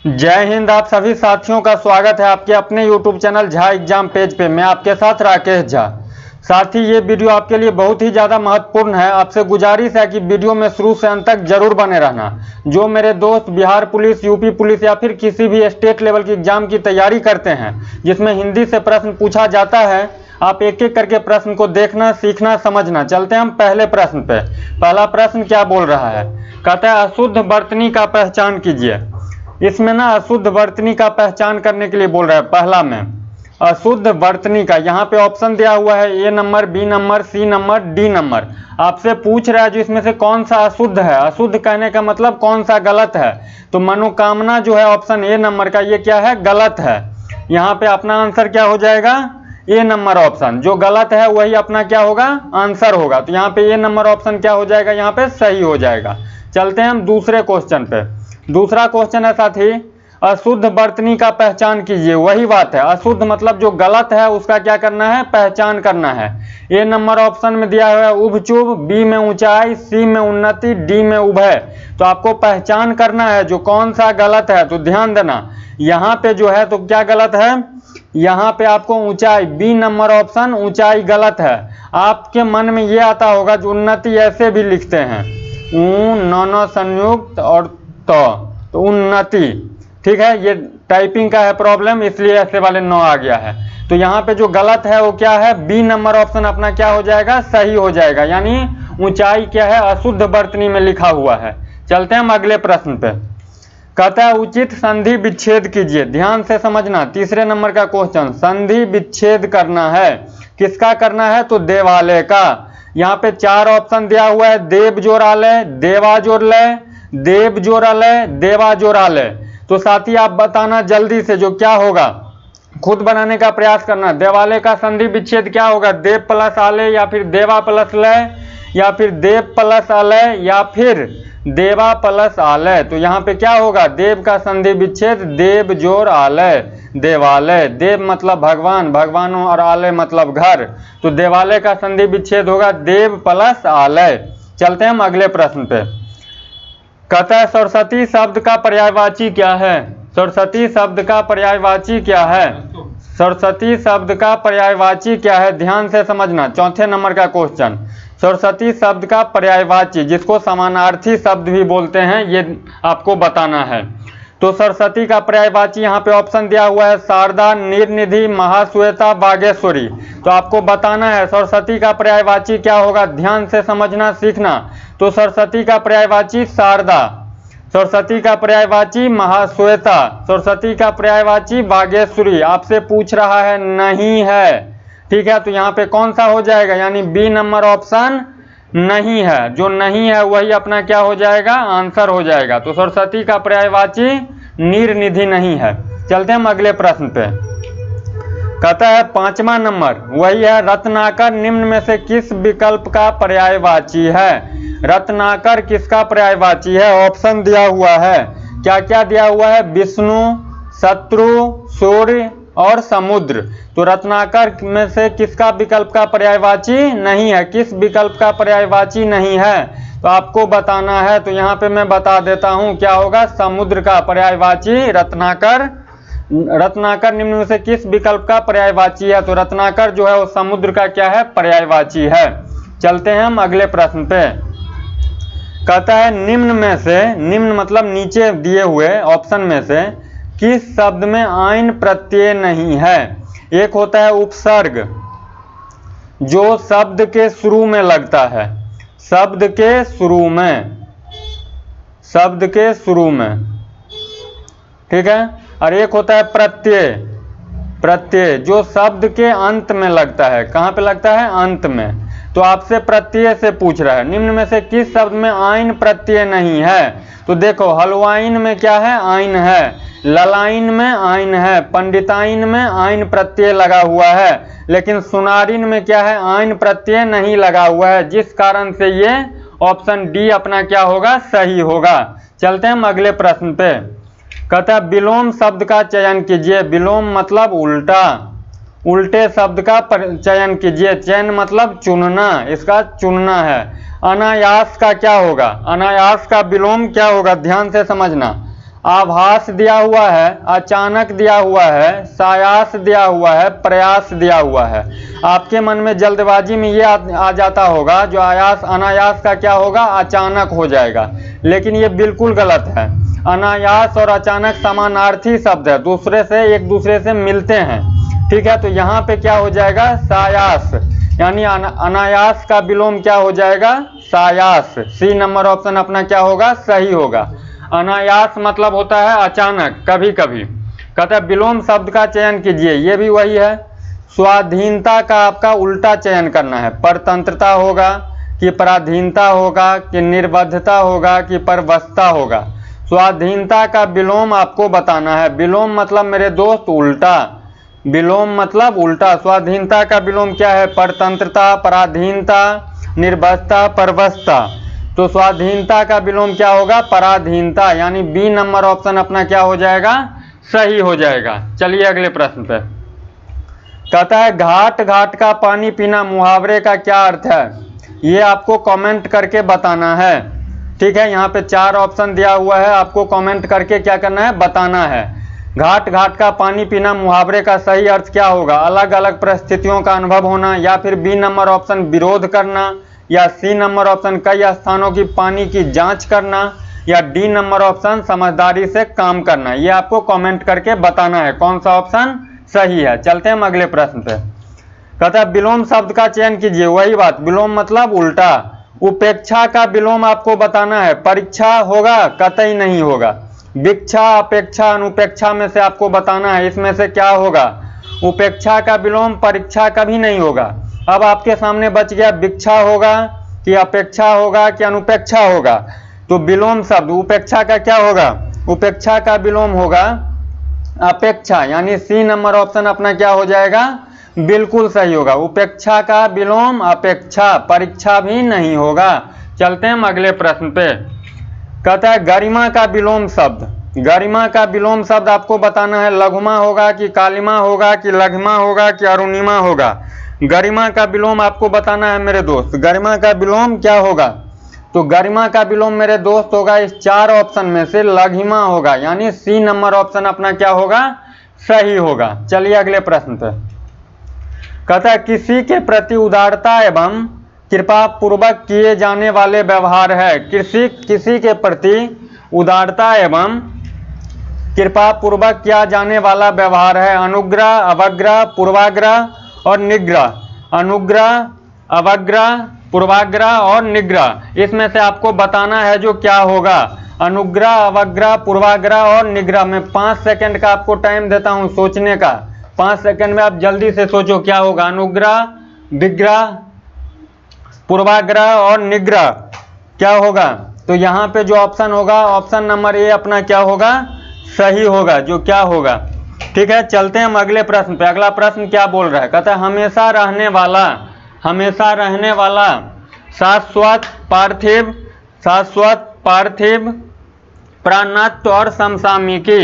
जय हिंद। आप सभी साथियों का स्वागत है आपके अपने YouTube channel Jha exam page पे। मैं आपके साथ राकेश झा। साथ ही ये वीडियो आपके लिए बहुत ही ज़्यादा महत्वपूर्ण है। आपसे गुजारिश है कि वीडियो में शुरू से अंत तक जरूर बने रहना। जो मेरे दोस्त बिहार पुलिस, यूपी पुलिस या फिर किसी भी स्टेट लेवल की एग्जाम की तैयारी करते हैं जिसमें हिंदी से प्रश्न पूछा जाता है, आप एक एक करके प्रश्न को देखना, सीखना, समझना। चलते हैं हम पहले प्रश्न पे। पहला प्रश्न क्या बोल रहा है? कहता है अशुद्ध वर्तनी का पहचान कीजिए। इसमें ना अशुद्ध वर्तनी का पहचान करने के लिए बोल रहा है। पहला में अशुद्ध वर्तनी का, यहाँ पे ऑप्शन दिया हुआ है A number, B number, C number, D number. आपसे पूछ रहा है जो इसमें से कौन सा अशुद्ध है। अशुद्ध कहने का मतलब कौन सा गलत है। तो मनोकामना जो है ऑप्शन ए नंबर का, ये क्या है? गलत है। यहाँ पे अपना आंसर क्या हो जाएगा? ए नंबर ऑप्शन। जो गलत है वही अपना क्या होगा? आंसर होगा। तो यहाँ पे ए नंबर ऑप्शन क्या हो जाएगा? यहाँ पे सही हो जाएगा। चलते हैं हम दूसरे क्वेश्चन पे। दूसरा क्वेश्चन है साथी, अशुद्ध वर्तनी का पहचान कीजिए। वही बात है, अशुद्ध मतलब जो गलत है उसका क्या करना है? पहचान करना है। ए नंबर ऑप्शन में दिया हुआ है उभचुभ, बी में ऊंचाई, सी में उन्नति, डी में उभय। तो आपको पहचान करना है जो कौन सा गलत है। तो ध्यान देना, यहाँ पे जो है तो क्या गलत है? यहाँ पे आपको ऊंचाई, बी नंबर ऑप्शन ऊंचाई गलत है। आपके मन में ये आता होगा जो उन्नति ऐसे भी लिखते हैं, नो संयुक्त और तो उन्नति। ठीक है, ये टाइपिंग का है प्रॉब्लम, इसलिए ऐसे वाले 9 आ गया है। तो यहाँ पे जो गलत है वो क्या है? बी नंबर ऑप्शन अपना क्या हो जाएगा? सही हो जाएगा। यानी ऊंचाई क्या है? अशुद्ध वर्तनी में लिखा हुआ है। चलते हैं हम अगले प्रश्न पे। कहता है उचित संधि विच्छेद कीजिए। ध्यान से समझना, तीसरे नंबर का क्वेश्चन। संधि विच्छेद करना है, किसका करना है? तो देवालय का। यहाँ पे 4 ऑप्शन दिया हुआ है, देव जोरालय, देवाजोरलय, देव जोरालय, देवाजोरालय। तो साथी आप बताना जल्दी से जो क्या होगा, खुद बनाने का प्रयास करना। देवालय का संधि विच्छेद क्या होगा? देव प्लस आलय, या फिर देवा प्लस लय, या फिर देव प्लस आलय, या फिर देवा प्लस आलय। तो यहाँ पे क्या होगा? देव का संधि विच्छेद देव जोर आलय, देवालय। देव मतलब भगवान, भगवानों, और आलय मतलब घर। तो देवालय का संधि विच्छेद होगा देव प्लस आलय। चलते हैं हम अगले प्रश्न पे। कहता है सरस्वती शब्द का पर्यायवाची क्या है? सरस्वती शब्द का पर्यायवाची क्या है? सरस्वती शब्द का पर्यायवाची क्या है? ध्यान से समझना, चौथे नंबर का क्वेश्चन। सरस्वती शब्द का पर्यायवाची, जिसको समानार्थी शब्द भी बोलते हैं, ये आपको बताना है। तो सरस्वती का पर्यायवाची यहाँ पे ऑप्शन दिया हुआ है शारदा, निर्निधि, महाश्वेता, बागेश्वरी। तो आपको बताना है सरस्वती का पर्यायवाची क्या होगा। ध्यान से समझना, सीखना। तो सरस्वती का पर्यायवाची शारदा, सरस्वती का पर्यायवाची महाश्वेता, सरस्वती का पर्यायवाची बागेश्वरी। आपसे पूछ रहा है नहीं है, ठीक है। तो यहाँ पे कौन सा हो जाएगा? यानी बी नंबर ऑप्शन नहीं है। जो नहीं है वही अपना क्या हो जाएगा? आंसर हो जाएगा। तो सरस्वती का पर्यायवाची निर्निधि नहीं है। चलते हम अगले प्रश्न पे। कहता है 5वां नंबर वही है, रत्नाकर निम्न में से किस विकल्प का पर्यायवाची है? रत्नाकर किसका पर्यायवाची है? ऑप्शन दिया हुआ है, क्या क्या दिया हुआ है? विष्णु, शत्रु, सूर्य और समुद्र। तो रत्नाकर में से किसका विकल्प का पर्यायवाची नहीं है? किस विकल्प का पर्यायवाची नहीं है? तो आपको बताना है। तो यहाँ पे मैं बता देता हूँ क्या होगा। समुद्र का पर्यायवाची रत्नाकर। रत्नाकर निम्न में से किस विकल्प का पर्यायवाची है? तो रत्नाकर जो है वो समुद्र का क्या है? पर्यायवाची है। चलते हैं हम अगले प्रश्न पे। कहता है निम्न में से, निम्न मतलब नीचे दिए हुए ऑप्शन में से किस शब्द में आइन प्रत्यय नहीं है? एक होता है उपसर्ग, जो शब्द के शुरू में लगता है, शब्द के शुरू में, शब्द के शुरू में, ठीक है। और एक होता है प्रत्यय, प्रत्यय जो शब्द के अंत में लगता है। कहाँ पे लगता है? अंत में। तो आपसे प्रत्यय से पूछ रहा है निम्न में से किस शब्द में आइन प्रत्यय नहीं है? तो देखो हलवाइन में क्या है? आइन है। ललाइन में आइन है। पंडिताइन में आइन प्रत्यय लगा हुआ है। लेकिन सुनारिन में क्या है? आइन प्रत्यय नहीं लगा हुआ है, जिस कारण से ये ऑप्शन डी अपना क्या होगा? सही होगा। चलते हैं हम अगले प्रश्न पे। कहता है विलोम शब्द का चयन कीजिए। विलोम मतलब उल्टा, उल्टे शब्द का चयन कीजिए। चयन मतलब चुनना, इसका चुनना है। अनायास का क्या होगा? अनायास का विलोम क्या होगा? ध्यान से समझना। आभास दिया हुआ है, अचानक दिया हुआ है, सायास दिया हुआ है, प्रयास दिया हुआ है। आपके मन में जल्दबाजी में ये आ जाता होगा जो आयास अनायास का क्या होगा, अचानक हो जाएगा, लेकिन ये बिल्कुल गलत है। अनायास और अचानक समानार्थी शब्द है, एक दूसरे से मिलते हैं, ठीक है। तो यहाँ पे क्या हो जाएगा, सायास, यानी अनायास का विलोम क्या हो जाएगा, सायास। सी नंबर ऑप्शन अपना क्या होगा, सही होगा। अनायास मतलब होता है अचानक, कभी कभी। कहता है विलोम शब्द का चयन कीजिए, ये भी वही है। स्वाधीनता का आपका उल्टा चयन करना है। परतंत्रता होगा कि पराधीनता होगा कि निर्बद्धता होगा कि परवशता होगा। स्वाधीनता का विलोम आपको बताना है। विलोम मतलब मेरे दोस्त उल्टा, विलोम मतलब उल्टा। स्वाधीनता का विलोम क्या है, परतंत्रता, पराधीनता, निर्बद्धता, परवशता। तो स्वाधीनता का विलोम क्या होगा, पराधीनता, यानी बी नंबर ऑप्शन अपना क्या हो जाएगा, सही हो जाएगा। चलिए अगले प्रश्न पे। कहता है घाट घाट का पानी पीना मुहावरे का क्या अर्थ है, ये आपको कमेंट करके बताना है, ठीक है। यहाँ पे 4 ऑप्शन दिया हुआ है, आपको कमेंट करके क्या करना है, बताना है। घाट घाट का पानी पीना मुहावरे का सही अर्थ क्या होगा, अलग अलग परिस्थितियों का अनुभव होना, या फिर बी नंबर ऑप्शन विरोध करना, या सी नंबर ऑप्शन कई स्थानों की पानी की जांच करना, या डी नंबर ऑप्शन समझदारी से काम करना। ये आपको कमेंट करके बताना है कौन सा ऑप्शन सही है। चलते हैं हम अगले प्रश्न पे। कहता है विलोम शब्द का चयन कीजिए, वही बात, विलोम मतलब उल्टा। उपेक्षा का विलोम आपको बताना है। परीक्षा होगा, कतई नहीं होगा। भिक्षा, अपेक्षा, अनुपेक्षा में से आपको बताना है इसमें से क्या होगा। उपेक्षा का विलोम परीक्षा कभी नहीं होगा। अब आपके सामने बच गया भिक्षा होगा कि अपेक्षा होगा कि अनुपेक्षा होगा। तो विलोम शब्द उपेक्षा का क्या होगा, उपेक्षा का विलोम होगा अपेक्षा, यानी सी नंबर ऑप्शन अपना क्या हो जाएगा, बिल्कुल सही होगा। उपेक्षा का विलोम अपेक्षा, परीक्षा भी नहीं होगा। चलते हैं हम अगले प्रश्न पे। कहता है गरिमा का विलोम शब्द, गरिमा का विलोम शब्द आपको बताना है। लघुमा होगा कि कालिमा होगा कि लघिमा होगा कि अरुणिमा होगा। गरिमा का विलोम आपको बताना है मेरे दोस्त। गरिमा का विलोम क्या होगा, तो गरिमा का विलोम मेरे दोस्त होगा इस 4 ऑप्शन में से लघिमा होगा, यानी सी नंबर ऑप्शन अपना क्या होगा, सही होगा। चलिए अगले प्रश्न पे। कहता है किसी के प्रति उदारता एवं कृपा पूर्वक किए जाने वाले व्यवहार है। किसी के प्रति उदारता एवं कृपा पूर्वक किया जाने वाला व्यवहार है। अनुग्रह, अवग्रह, पूर्वाग्रह और निग्रह। अनुग्रह, अवग्रह, पूर्वाग्रह और निग्रह, इसमें से आपको बताना है जो क्या होगा। अनुग्रह, अवग्रह, पूर्वाग्रह और निग्रह में 5 सेकंड का आपको टाइम देता हूं सोचने का। 5 सेकंड में आप जल्दी से सोचो क्या होगा। अनुग्रह, विग्रह, पूर्वाग्रह और निग्रह क्या होगा। तो यहाँ पे जो ऑप्शन होगा ऑप्शन नंबर ए अपना क्या होगा, सही होगा, जो क्या होगा, ठीक है। चलते हैं हम अगले प्रश्न पे। अगला प्रश्न क्या बोल रहा है, कहता है हमेशा रहने वाला, हमेशा रहने वाला, शाश्वत, पार्थिव, शाश्वत, पार्थिव, प्राणत्व और समसामयिकी।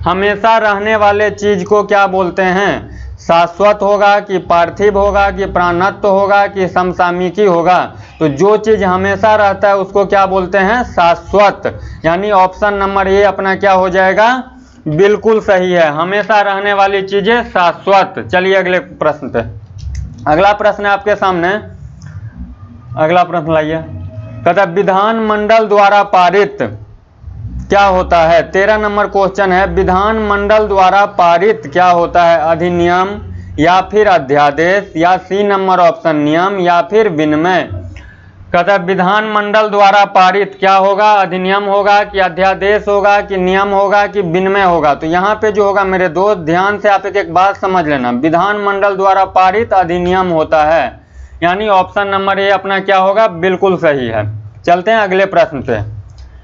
हमेशा रहने वाले चीज को क्या बोलते हैं, शाश्वत होगा कि पार्थिव होगा कि प्राणत्व होगा कि समसामयिकी होगा। तो जो चीज हमेशा रहता है उसको क्या बोलते हैं, शाश्वत, यानी ऑप्शन नंबर ए अपना क्या हो जाएगा, बिल्कुल सही है। हमेशा रहने वाली चीजें शाश्वत। चलिए अगले प्रश्न पे। अगला प्रश्न है आपके सामने, अगला प्रश्न लाइए। कहता है विधानमंडल द्वारा पारित क्या होता है। 13 नंबर क्वेश्चन है, विधानमंडल द्वारा पारित क्या होता है। अधिनियम या फिर अध्यादेश, या सी नंबर ऑप्शन नियम या फिर विनिमय। कहता है विधानमंडल द्वारा पारित क्या होगा, अधिनियम होगा कि अध्यादेश होगा कि नियम होगा कि विनिमय होगा। तो यहाँ पे जो होगा मेरे दोस्त ध्यान से आप एक बात समझ लेना, विधानमंडल द्वारा पारित अधिनियम होता है, यानी ऑप्शन नंबर ए अपना क्या होगा, बिल्कुल सही है। चलते हैं अगले प्रश्न पे।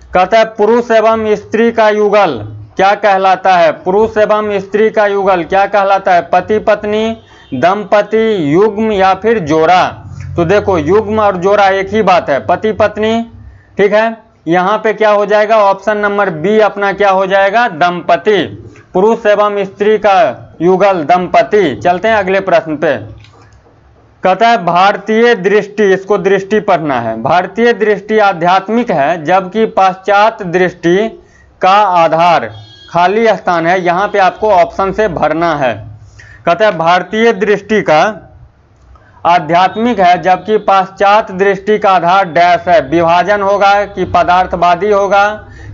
कहता है पुरुष एवं स्त्री का युगल क्या कहलाता है। पुरुष एवं स्त्री का युगल क्या कहलाता है, पति पत्नी, दंपति, युग्म या फिर जोड़ा। तो देखो युग्म और जोड़ा एक ही बात है, पति पत्नी, ठीक है। यहाँ पे क्या हो जाएगा, ऑप्शन नंबर बी अपना क्या हो जाएगा, दंपति। पुरुष एवं स्त्री का युगल दंपति। चलते हैं अगले प्रश्न पे। कहता है भारतीय दृष्टि, इसको दृष्टि पढ़ना है। भारतीय दृष्टि आध्यात्मिक है जबकि पाश्चात्य दृष्टि का आधार खाली स्थान है, यहाँ पे आपको ऑप्शन से भरना है। कहते हैं भारतीय दृष्टि का आध्यात्मिक है जबकि पाश्चात्य दृष्टि का आधार डैश है। विभाजन होगा कि पदार्थवादी होगा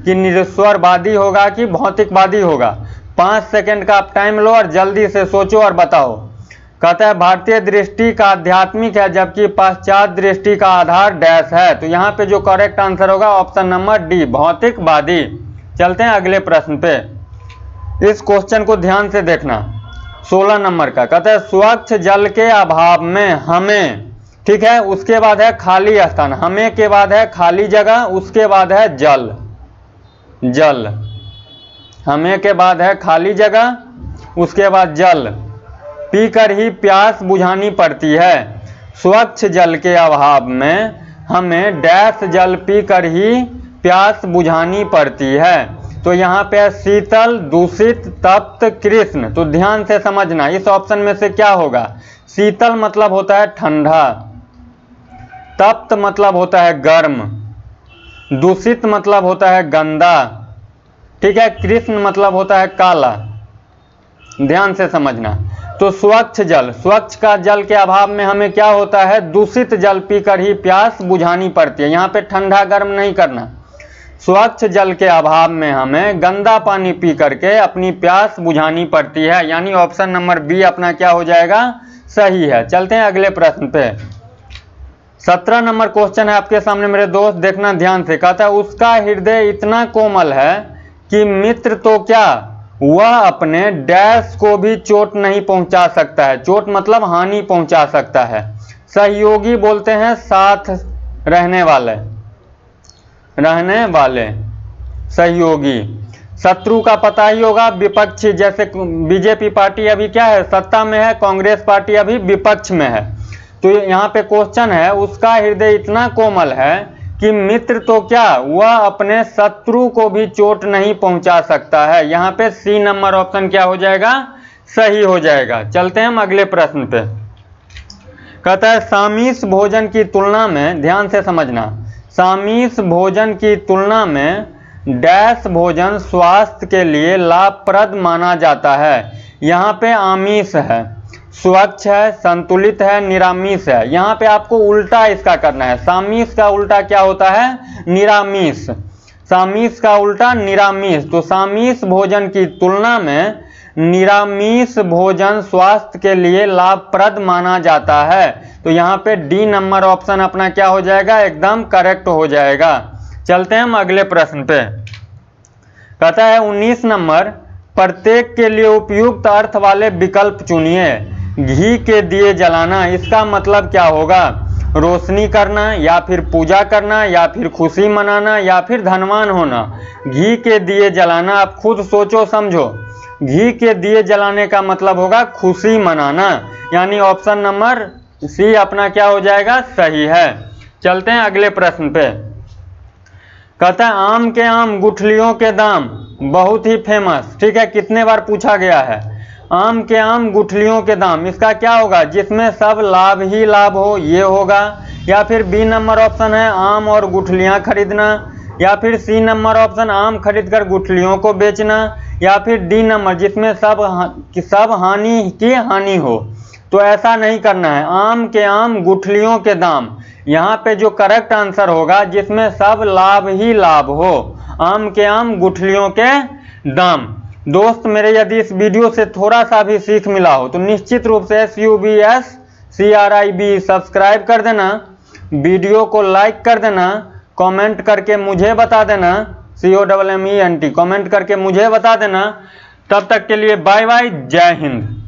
कि निरीश्वरवादी होगा कि भौतिकवादी होगा। 5 सेकंड का आप टाइम लो और जल्दी से सोचो और बताओ। कहता है भारतीय दृष्टि का आध्यात्मिक है जबकि पाश्चात्य दृष्टि का आधार डैश है। तो यहाँ पे जो करेक्ट आंसर होगा ऑप्शन नंबर डी, भौतिकवादी। चलते हैं अगले प्रश्न पे। इस क्वेश्चन को ध्यान से देखना, 16 नंबर का। कहता है स्वच्छ जल के अभाव में हमें, ठीक है, उसके बाद है खाली स्थान, हमें के बाद है खाली जगह, उसके बाद है जल, जल, हमें के बाद है खाली जगह, उसके बाद जल, पीकर ही प्यास बुझानी पड़ती है। स्वच्छ जल के अभाव में हमें डैश जल पीकर ही प्यास बुझानी पड़ती है। तो यहाँ पे शीतल, दूषित, तप्त, कृष्ण। तो ध्यान से समझना, इस ऑप्शन में से क्या होगा। शीतल मतलब होता है ठंडा, तप्त मतलब होता है गर्म, दूषित मतलब होता है गंदा, ठीक है, कृष्ण मतलब होता है काला। ध्यान से समझना। तो स्वच्छ जल, स्वच्छ का जल के अभाव में हमें क्या होता है, दूषित जल पीकर ही प्यास बुझानी पड़ती है। यहाँ पे ठंडा गर्म नहीं करना। स्वच्छ जल के अभाव में हमें गंदा पानी पी करके अपनी प्यास बुझानी पड़ती है, यानी ऑप्शन नंबर बी अपना क्या हो जाएगा, सही है। चलते हैं अगले प्रश्न पे। 17 नंबर क्वेश्चन है आपके सामने मेरे दोस्त, देखना ध्यान से। कहता है उसका हृदय इतना कोमल है कि मित्र तो क्या, वह अपने डैश को भी चोट नहीं पहुंचा सकता है। चोट मतलब हानि पहुंचा सकता है। सहयोगी बोलते हैं साथ रहने वाले, रहने वाले, सहयोगी। शत्रु का पता ही होगा, विपक्षी। जैसे बीजेपी पार्टी अभी क्या है, सत्ता में है, कांग्रेस पार्टी अभी विपक्ष में है। तो यहाँ पे क्वेश्चन है उसका हृदय इतना कोमल है कि मित्र तो क्या, वह अपने शत्रु को भी चोट नहीं पहुंचा सकता है। यहाँ पे सी नंबर ऑप्शन क्या हो जाएगा, सही हो जाएगा। चलते हैं हम अगले प्रश्न पे। कहता है सामिष भोजन की तुलना में, ध्यान से समझना, सामिष भोजन की तुलना में डैश भोजन स्वास्थ्य के लिए लाभप्रद माना जाता है। यहाँ पे आमिष है, स्वच्छ है, संतुलित है, निरामिष है। यहाँ पे आपको उल्टा इसका करना है। सामिष का उल्टा क्या होता है, निरामिष। सामिष का उल्टा निरामिष। तो सामिष भोजन की तुलना में निरामिष भोजन स्वास्थ्य के लिए लाभप्रद माना जाता है। तो यहाँ पे डी नंबर ऑप्शन अपना क्या हो जाएगा, एकदम करेक्ट हो जाएगा। चलते हैं हम अगले प्रश्न पे। कहता है 19 नंबर, प्रत्येक के लिए उपयुक्त अर्थ वाले विकल्प चुनिए। घी के दिए जलाना, इसका मतलब क्या होगा, रोशनी करना या फिर पूजा करना या फिर खुशी मनाना या फिर धनवान होना। घी के दिए जलाना, आप खुद सोचो समझो। घी के दिए जलाने का मतलब होगा खुशी मनाना, यानी ऑप्शन नंबर सी अपना क्या हो जाएगा, सही है। चलते हैं अगले प्रश्न पे। कहता है आम के आम गुठलियों के दाम, बहुत ही फेमस, ठीक है, कितने बार पूछा गया है। आम के आम गुठलियों के दाम, इसका क्या होगा, जिसमें सब लाभ ही लाभ हो, ये होगा। या फिर बी नंबर ऑप्शन है आम और गुठलियां खरीदना, या फिर सी नंबर ऑप्शन आम खरीदकर गुठलियों को बेचना, या फिर डी नंबर जिसमें सब हानि की हानि हो। तो ऐसा नहीं करना है, आम के आम गुठलियों के दाम। यहाँ पे जो करेक्ट आंसर होगा जिसमें सब लाभ ही लाभ हो, आम के आम गुठलियों के दाम। दोस्त मेरे यदि इस वीडियो से थोड़ा सा भी सीख मिला हो तो निश्चित रूप से SUBSCRIB सब्सक्राइब कर देना, वीडियो को लाइक कर देना, कमेंट करके मुझे बता देना, COMMENT कमेंट करके मुझे बता देना। तब तक के लिए बाय बाय, जय हिंद।